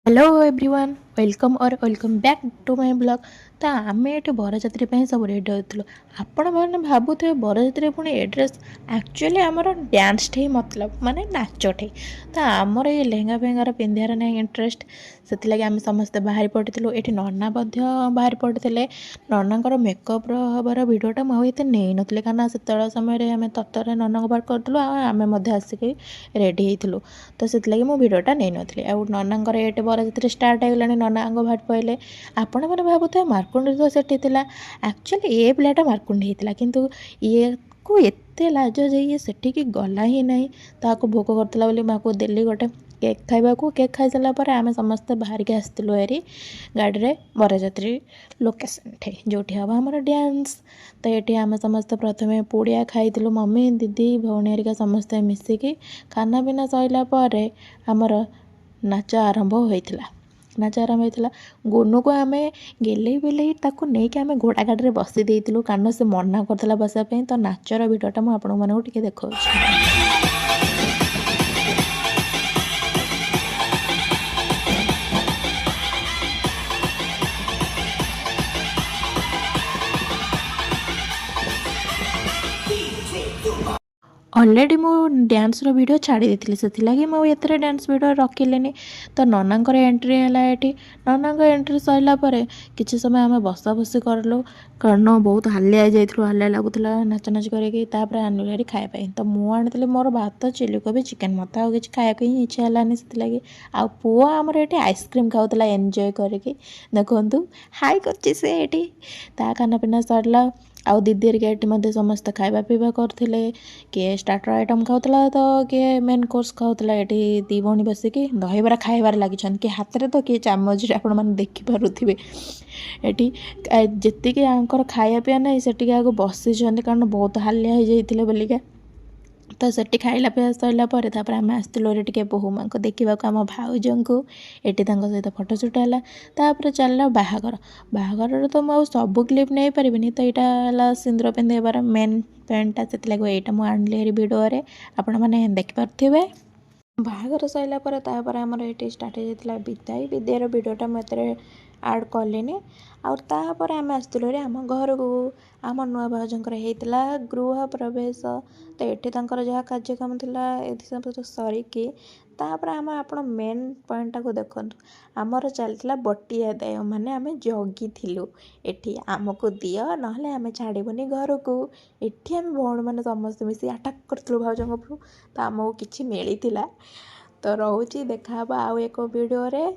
Hello everyone welcome और welcome back to my blog. तो आम ये बरजात्री सब रेडी होती आपण मैंने भावुए बरजात्री पुणी एड्रेस एक्चुअली आमर डांस ही मतलब माने नाचटे। तो आमर ये लेहंगा फेहंगार पिंधार ना इंटरेस्ट से आम समस्ते बाहरी पड़ू ये नना बाहरी पड़ते ननांर मेकअप हबार भिडटा मुझे नहीं नी कारण से समय आम तत्तर नना को बाहर करूँ आम आसिक रेडी होइलु। तो से भिडटा नहीं नी आ ननांर ये बरजात्री स्टार्ट होगलानी नना बाहर पड़े आपण मैंने भावुए मार्कुंडी तो सेठी एक्चुअली ये पिलाटा मार्कुंडी होता किंतु ये को एते लाज जे सेठिकी गला ही नहीं ताको भोग करता बोली देली गोटे केक खाइबा को केक खाई सारा पर आम समस्ते बाहर के आसलु हेरी गाड़ी रे बरजात्री लोकेशन ठे जो हम आमर डांस। तो ये आम समस्ते प्रथम पुड़िया खाइलु मम्मी दीदी भौणी हरिका समस्ते मिसिकी खाना पीना सैला पर आमर नाच आरंभ होता। नाच आरंभ होता गुनू को आम गेले बेले ताको नहीं आम घोड़ा गाड़ी में बसी देलु कारण से मना करता बसापी। तो नाचर भिडटा मुझे आपण मानक देखा ऑलरेडी मो डांस रो वीडियो छाड़ी देती से मुझे डांस वीडियो रखिले। तो ननांकर एंट्री है ये ननांक एंट्री सरला किसी समय आम बसा बसी करलु कारण बहुत हालिया जाइलु हालिया लगुला नाच नाच कर आनुरी खायापी। तो मुझे मोर भात चिली कोबी चिकेन मत आ कि खाया इच्छा है से आ पुआ आमर ये आइसक्रीम खाऊला एंजॉय करके देखु हाई कर खाना पीना सरला। आउ दीदी हेरिका समस्त खाଇବା ପିଇବା करते किए स्टार्टर आइटम खाऊला तो किए मेन कोर्स खाऊला। ये दी भौणी बसिकी दहीबरा खाइबार लगी कि हाथ में तो किए चामच आपण मैंने देखिपे ये जी खाया पीया ना से आगे बसी कारण बहुत हालिया हो जाते बोलिका। तो सेठी खाइला पिया सरला आम आसलु टे बोहू माँ को देखा आम भाउज को ये सहित फटोशूट है। तापर चलला बाहागर बाहागर तो मुझे सब क्लिप नहीं पारि। तो यहाँ सिंदूर पिंधाइबार मेन पेंटा से यहाँ मुझे आनली भिडियो आपण मैंने देखिपे। बाहागर सरला आमर ये स्टार्ट होता विदाई विद्यार भिडियोटा मुझे आड कलिनी आउर आम आसलु आम घर को आम नुआ भाउजर होता गृह प्रवेश। तो ये जहाँ कार्यक्रम थी सरिकी तापर आम आप मेन पॉइंटा को देखु आमर चलता बटिया दाय माने आम जगी ये आमको दियो ना आम छाड़बूनी घर को ये आम भौणी मैंने समस्त मिसी आटाक करूँ भाउजों तो आमको किसी मिली। तो रोची देखा आउ एक वीडियो रे।